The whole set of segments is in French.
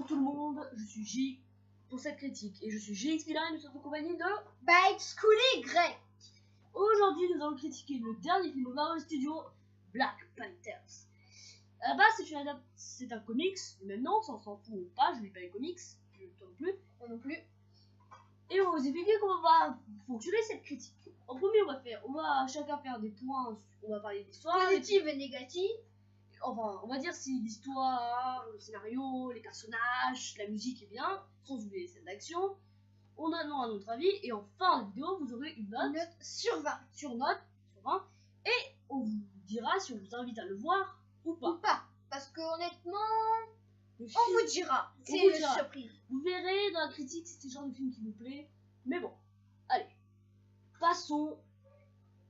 tout le monde, je suis J pour cette critique et je suis GX Villain et nous sommes en compagnie de Bike Schooly Grey. Aujourd'hui nous allons critiquer le dernier film de Marvel Studios, Black Panthers. À la base c'est un comics, du même nom, ça on s'en fout ou pas, je lis pas les comics, toi non plus. Moi non plus. Et on va vous expliquer comment va fonctionner cette critique. En premier on va chacun faire des points, on va parler d'histoire. Positive et négative. Enfin, on va dire si l'histoire, le scénario, les personnages, la musique est bien, sans oublier les scènes d'action. On a un autre avis et en fin de vidéo, vous aurez une note sur 20. Sur 20 et on vous dira si on vous invite à le voir ou pas. Parce que honnêtement, on vous dira. C'est une surprise. Vous verrez dans la critique si c'est le genre de film qui vous plaît. Mais bon, allez, passons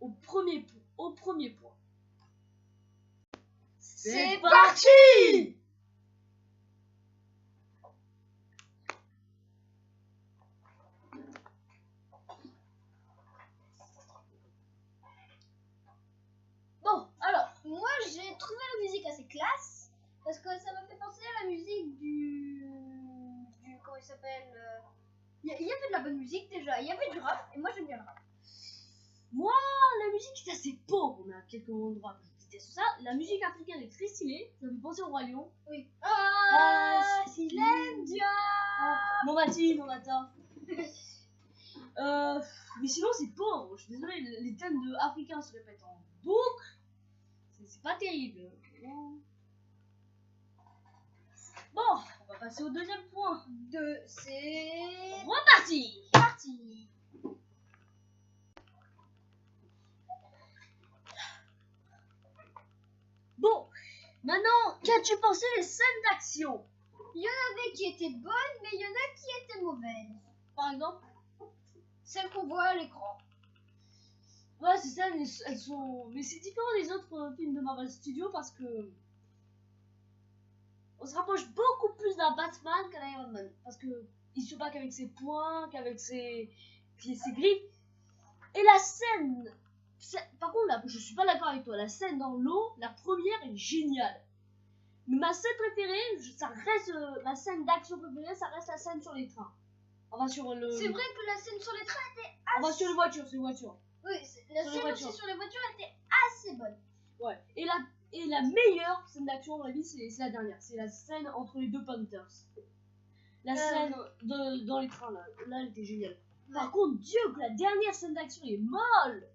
au premier point. C'est parti! Bon, alors, moi j'ai trouvé la musique assez classe parce que ça m'a fait penser à la musique du comment il s'appelle. Il y avait de la bonne musique déjà, il y avait du rap et moi j'aime bien le rap. Moi, la musique est assez pauvre, on a quelques endroits que je déteste ça. La musique africaine est très stylée, ça me fait penser au Roi Lion. Oui. Ah, s'il aime Dieu. Mon matin. Mais sinon c'est pauvre, je suis désolée, les thèmes de africains se répètent en boucle. C'est pas terrible. Bon, on va passer au deuxième point. C'est reparti. Bon, maintenant, qu'as-tu pensé des scènes d'action? Il y en avait qui étaient bonnes, mais il y en a qui étaient mauvaises. Par exemple, celles qu'on voit à l'écran. Ouais, ces scènes, elles sont... Mais c'est différent des autres films de Marvel Studios parce que... on se rapproche beaucoup plus d'un Batman qu'un Iron Man. Parce que il se bat qu'avec ses poings, qu'avec ses griffes. Et la scène... Par contre, là, je suis pas d'accord avec toi. La scène dans l'eau, la première est géniale. Mais ma scène préférée, ça reste... ma scène d'action préférée, ça reste la scène sur les trains. Enfin, sur le... C'est vrai que la scène sur les trains était assez... Enfin, sur les voitures, Oui, la scène aussi sur les voitures était assez bonne. Ouais, et la meilleure scène d'action, à mon avis, c'est la dernière. C'est la scène entre les deux Panthers. La scène dans les trains, là, elle était géniale. Ouais. Par contre, Dieu, que la dernière scène d'action est molle.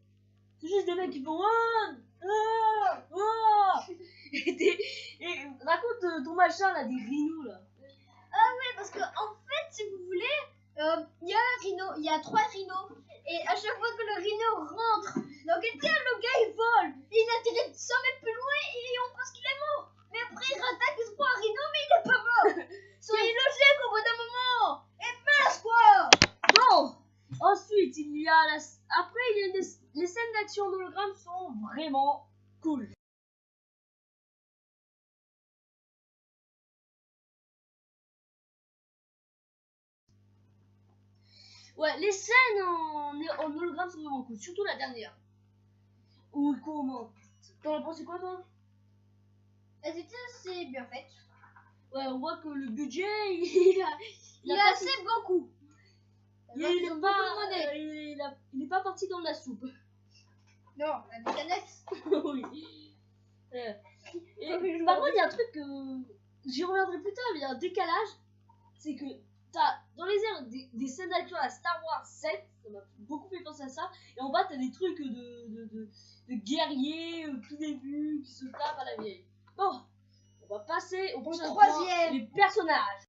C'est juste des mecs qui font... et raconte ton machin, là, des rhinos, là. Ah ouais, parce que en fait, si vous voulez, il y a un rhino, il y a 3 rhinos. Et à chaque fois que le rhino rentre dans quelqu'un, le gars il vole. Il atterrit 100 mètres plus loin et on pense qu'il est mort. Mais après il rattaque, il se prend un rhino, mais il est pas mort. Soyez logique au bout d'un moment. Et mince quoi. Bon, ensuite il y a les scènes d'action d'hologramme sont vraiment cool. Ouais, les scènes en hologramme sont vraiment cool, surtout la dernière. Ou comment? T'en as pensé quoi, toi? Elles étaient assez bien faites. Ouais, on voit que le budget, il a assez beaucoup. Il est pas parti dans la soupe. Non, la canette. Oui. Par contre, il y a un truc que j'y reviendrai plus tard, mais il y a un décalage. C'est que t'as dans les airs des scènes d'action à Star Wars 7, ça m'a beaucoup fait penser à ça. Et en bas, t'as des trucs de guerriers tout début qui se tapent à la vieille. Bon, on va passer au prochain point, les personnages.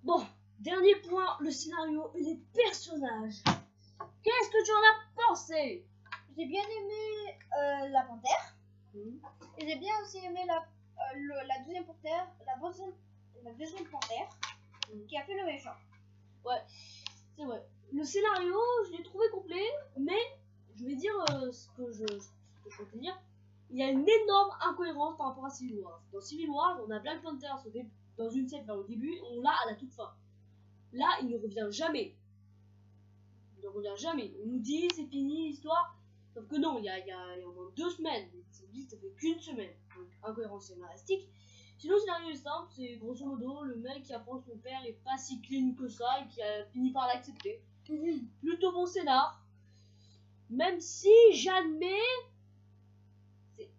Bon, dernier point, le scénario et les personnages. Qu'est-ce que tu en as pensé? J'ai bien aimé la panthère. Et j'ai bien aussi aimé la deuxième panthère, la deuxième panthère qui a fait le méchant. Ouais, c'est vrai. Le scénario, je l'ai trouvé complet, mais je vais dire ce que je peux te dire. Il y a une énorme incohérence par rapport à Civil War. Dans Civil War, on a Black Panther dans une scène vers le début, on l'a à la toute fin. Là, il ne revient jamais. Il ne revient jamais. On nous dit c'est fini l'histoire. Sauf que non, il y a au moins 2 semaines. Ça fait qu'une semaine. Donc, incohérence scénaristique. Sinon, le scénario est simple, c'est grosso modo le mec qui apprend que son père est pas si clean que ça et qui a fini par l'accepter. Plutôt bon scénar. Même si j'admets, c'est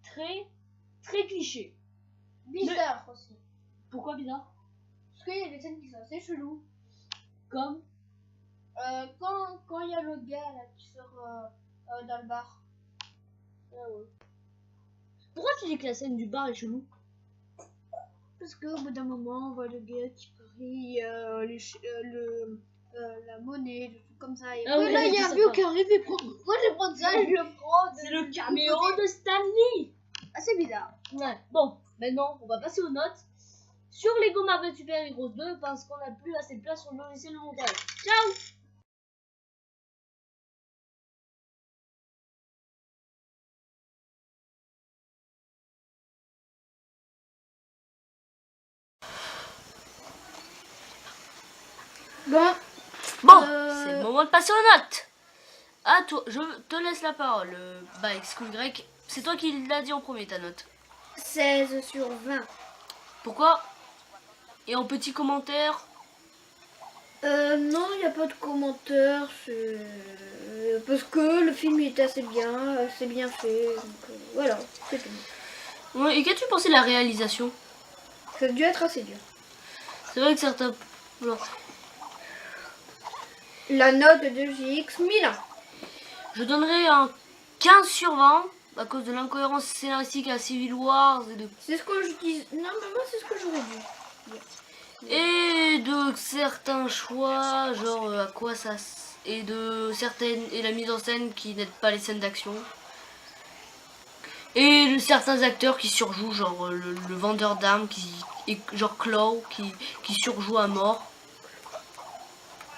très cliché. Bizarre aussi. Pourquoi bizarre? Parce qu'il y a des scènes qui sont assez cheloues. Comme Quand il y a le gars là qui sort dans le bar. Ah ouais. Pourquoi tu dis que la scène du bar est chelou? Parce qu'au bout d'un moment, on voit le gars qui parie la monnaie, des trucs comme ça. Et Ah ouais, là, il y a un vieux qui arrive et prend. Moi, je vais prendre ça et je le prends. C'est le caméo de Stanley. Assez bizarre. Ouais. Bon, maintenant, on va passer aux notes. Sur Lego Marvel Super Heroes 2, parce qu'on n'a plus assez de place sur le logiciel de montage. Ciao. Bon, C'est le moment de passer aux notes. À toi, je te laisse la parole. Bah, excuse grec, c'est toi qui l'as dit en premier ta note. 16 sur 20. Pourquoi? Et en petit commentaire? Non, il n'y a pas de commentaire. Parce que le film il est assez bien, c'est bien fait. Donc, voilà, c'est tout. Ouais, et qu'as-tu pensé de la réalisation? Ça a dû être assez dur. C'est vrai que certains... Non. La note de JX 1001. Je donnerais un 15 sur 20 à cause de l'incohérence scénaristique à Civil Wars C'est ce que je dis. Non, mais moi, c'est ce que j'aurais dit. et de certains choix, genre à quoi ça... Et la mise en scène qui n'aide pas les scènes d'action. Et de certains acteurs qui surjouent, genre le vendeur d'armes, genre Claw, qui surjoue à mort.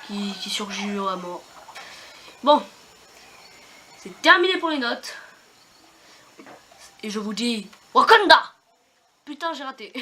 Qui surjoue à mort. Bon, c'est terminé pour les notes. Et je vous dis Wakanda. Putain, j'ai raté.